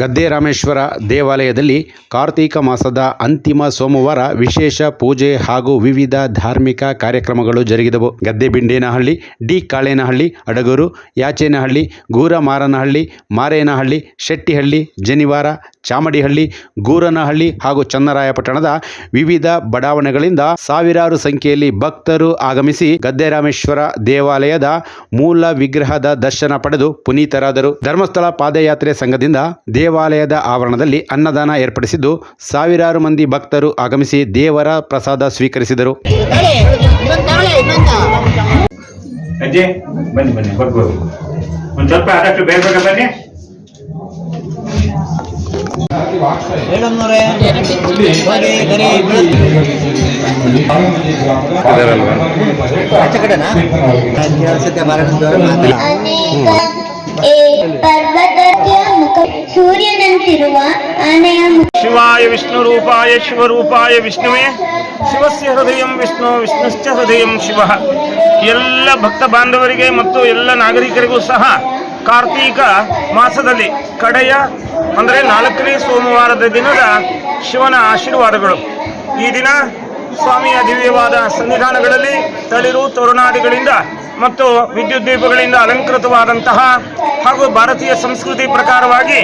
ಗದ್ದೆರಾಮೇಶ್ವರ ದೇವಾಲಯದಲ್ಲಿ ಕಾರ್ತೀಕ ಮಾಸದ ಅಂತಿಮ ಸೋಮವಾರ ವಿಶೇಷ ಪೂಜೆ ಹಾಗೂ ವಿವಿಧ ಧಾರ್ಮಿಕ ಕಾರ್ಯಕ್ರಮಗಳು ಜರುಗಿದವು. ಗದ್ದೆಬಿಂಡೇನಹಳ್ಳಿ, ಡಿ ಕಾಳೇನಹಳ್ಳಿ, ಅಡಗೂರು, ಯಾಚೇನಹಳ್ಳಿ, ಗೂರಮಾರನಹಳ್ಳಿ, ಮಾರೇನಹಳ್ಳಿ, ಶೆಟ್ಟಿಹಳ್ಳಿ, ಜನಿವಾರ, ಚಾಮಡಿಹಳ್ಳಿ, ಗೂರನಹಳ್ಳಿ ಹಾಗೂ ಚನ್ನರಾಯಪಟ್ಟಣದ ವಿವಿಧ ಬಡಾವಣೆಗಳಿಂದ ಸಾವಿರಾರು ಸಂಖ್ಯೆಯಲ್ಲಿ ಭಕ್ತರು ಆಗಮಿಸಿ ಗದ್ದೆರಾಮೇಶ್ವರ ದೇವಾಲಯದ ಮೂಲ ವಿಗ್ರಹದ ದರ್ಶನ ಪಡೆದು ಪುನೀತರಾದರು. ಧರ್ಮಸ್ಥಳ ಪಾದಯಾತ್ರೆ ಸಂಘದಿಂದ ದೇವಾಲಯದ ಆವರಣದಲ್ಲಿ ಅನ್ನದಾನ ಏರ್ಪಡಿಸಿದ್ದು ಸಾವಿರಾರು ಮಂದಿ ಭಕ್ತರು ಆಗಮಿಸಿ ದೇವರ ಪ್ರಸಾದ ಸ್ವೀಕರಿಸಿದರು. ಸೂರ್ಯನಂತಿರುವ ಆನೆಯ ಶಿವಾಯ ವಿಷ್ಣು ರೂಪಾಯ ಶಿವರೂಪಾಯ ವಿಷ್ಣುವೇ ಶಿವಸ್ಯ ಹೃದಯಂ ವಿಷ್ಣು ವಿಷ್ಣುಶ್ಚ ಹೃದಯಂ ಶಿವ. ಎಲ್ಲ ಭಕ್ತ ಬಾಂಧವರಿಗೆ ಮತ್ತು ಎಲ್ಲ ನಾಗರಿಕರಿಗೂ ಸಹ ಕಾರ್ತೀಕ ಮಾಸದಲ್ಲಿ ಕಡೆಯ ಅಂದರೆ 4ನೇ ಸೋಮವಾರದ ದಿನದ ಶಿವನ ಆಶೀರ್ವಾದಗಳು. ಈ ದಿನ ಸ್ವಾಮಿಯ ದಿವ್ಯವಾದ ಸನ್ನಿಧಾನಗಳಲ್ಲಿ ತಳಿರು ತೋರಣಾದಿಗಳಿಂದ ಮತ್ತು ವಿದ್ಯುತ್ ದೀಪಗಳಿಂದ ಅಲಂಕೃತವಾದಂತಹ ಹಾಗೂ ಭಾರತೀಯ ಸಂಸ್ಕೃತಿ ಪ್ರಕಾರವಾಗಿ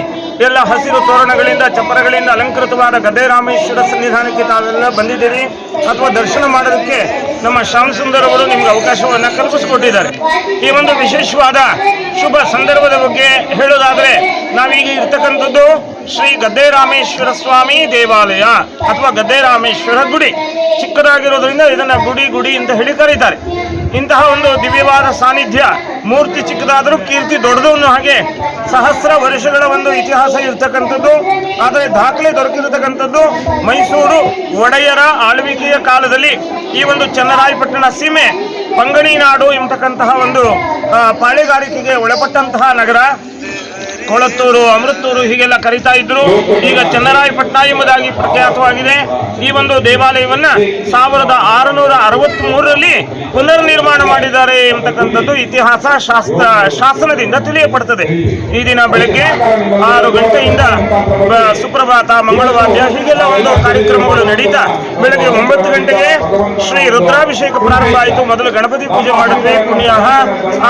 ಎಲ್ಲ ಹಸಿರು ತೋರಣಗಳಿಂದ ಚಪ್ಪರಗಳಿಂದ ಅಲಂಕೃತವಾದ ಗದ್ದೆರಾಮೇಶ್ವರ ಸನ್ನಿಧಾನಕ್ಕೆ ತಾವೆಲ್ಲ ಬಂದಿದ್ದೀರಿ ಅಥವಾ ದರ್ಶನ ಮಾಡೋದಕ್ಕೆ ನಮ್ಮ ಶ್ಯಾಮ್ ಸುಂದರ್ ಅವರು ನಿಮ್ಗೆ ಅವಕಾಶವನ್ನು ಕಲ್ಪಿಸಿಕೊಟ್ಟಿದ್ದಾರೆ. ಈ ಒಂದು ವಿಶೇಷವಾದ ಶುಭ ಸಂದರ್ಭದ ಬಗ್ಗೆ ಹೇಳೋದಾದರೆ ನಾವೀಗ ಇರ್ತಕ್ಕಂಥದ್ದು ಶ್ರೀ ಗದ್ದೆರಾಮೇಶ್ವರ ಸ್ವಾಮಿ ದೇವಾಲಯ ಅಥವಾ ಗದ್ದೆರಾಮೇಶ್ವರ ಗುಡಿ. ಚಿಕ್ಕದಾಗಿರೋದ್ರಿಂದ ಇದನ್ನು ಗುಡಿ ಅಂತ ಹೇಳಿ ಕರೀತಾರೆ. ಇಂತಹ ಒಂದು ದಿವ್ಯವಾದ ಸಾನ್ನಿಧ್ಯ, ಮೂರ್ತಿ ಚಿಕ್ಕದಾದರೂ ಕೀರ್ತಿ ದೊಡ್ಡದು ಅನ್ನೋ ಹಾಗೆ ಸಹಸ್ರ ವರ್ಷಗಳ ಒಂದು ಇತಿಹಾಸ ಇರ್ತಕ್ಕಂಥದ್ದು. ಆದರೆ ದಾಖಲೆ ದೊರಕಿರತಕ್ಕಂಥದ್ದು ಮೈಸೂರು ಒಡೆಯರ ಆಳ್ವಿಕೆಯ ಕಾಲದಲ್ಲಿ ಈ ಒಂದು ಚನ್ನರಾಯಪಟ್ಟಣ ಸೀಮೆ ಪಂಗಣಿ ನಾಡು ಎಂಬತಕ್ಕಂತಹ ಒಂದು ಪಾಳೆಗಾರಿಕೆಗೆ ಒಳಪಟ್ಟಂತಹ ನಗರ. ಕೊಳತ್ತೂರು, ಅಮೃತೂರು ಹೀಗೆಲ್ಲ ಕರೀತಾ ಇದ್ರು. ಈಗ ಚನ್ನರಾಯಪಟ್ಟಣ ಎಂಬುದಾಗಿ ಪ್ರಖ್ಯಾತವಾಗಿದೆ. ಈ ಒಂದು ದೇವಾಲಯವನ್ನ 1663ರಲ್ಲಿ ಪುನರ್ ನಿರ್ಮಾಣ ಮಾಡಿದ್ದಾರೆ ಎಂಬತಕ್ಕಂಥದ್ದು ಇತಿಹಾಸ ಶಾಸನದಿಂದ ತಿಳಿಯಪಡುತ್ತದೆ. ಈ ದಿನ ಬೆಳಗ್ಗೆ 6 ಗಂಟೆಯಿಂದ ಸುಪ್ರಭಾತ, ಮಂಗಳವಾದ್ಯ ಹೀಗೆಲ್ಲ ಒಂದು ಕಾರ್ಯಕ್ರಮಗಳು ನಡೀತಾ ಬೆಳಗ್ಗೆ 9 ಗಂಟೆಗೆ ಶ್ರೀ ರುದ್ರಾಭಿಷೇಕ ಪ್ರಾರಂಭ ಆಯಿತು. ಮೊದಲು ಗಣಪತಿ ಪೂಜೆ ಮಾಡಿದ್ವಿ ಪುಣ್ಯಾಹ,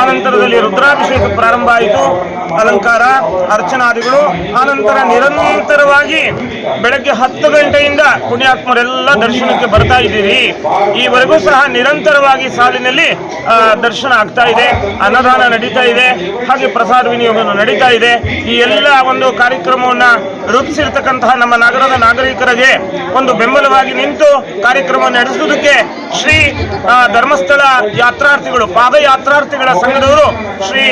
ಆನಂತರದಲ್ಲಿ ರುದ್ರಾಭಿಷೇಕ ಪ್ರಾರಂಭ ಆಯಿತು, ಅಲಂಕಾರ ಅರ್ಚನಾದಿಗಳು. ಆನಂತರ ನಿರಂತರವಾಗಿ ಬೆಳಗ್ಗೆ 10 ಗಂಟೆಯಿಂದ ಪುಣ್ಯಾತ್ಮರೆಲ್ಲ ದರ್ಶನಕ್ಕೆ ಬರ್ತಾ ಇದ್ದೀರಿ. ಈವರೆಗೂ ಸಹ ನಿರಂತರವಾಗಿ ಸಾಲಿನಲ್ಲಿ ದರ್ಶನ ಆಗ್ತಾ ಇದೆ, ಅನ್ನದಾನ ನಡೀತಾ ಇದೆ, ಹಾಗೆ ಪ್ರಸಾದ ವಿನಿಯೋಗ ನಡೀತಾ ಇದೆ. ಈ ಎಲ್ಲ ಒಂದು ಕಾರ್ಯಕ್ರಮವನ್ನ ರೂಪಿಸಿರ್ತಕ್ಕಂತಹ ನಮ್ಮ ನಗರದ ನಾಗರಿಕರಿಗೆ ಒಂದು ಬೆಂಬಲವಾಗಿ ನಿಂತು ಕಾರ್ಯಕ್ರಮ ನಡೆಸುವುದಕ್ಕೆ ಶ್ರೀ ಧರ್ಮಸ್ಥಳ ಯಾತ್ರಾರ್ಥಿಗಳು, ಪಾದಯಾತ್ರಾರ್ಥಿಗಳ ಸಂಘದವರು ಶ್ರೀ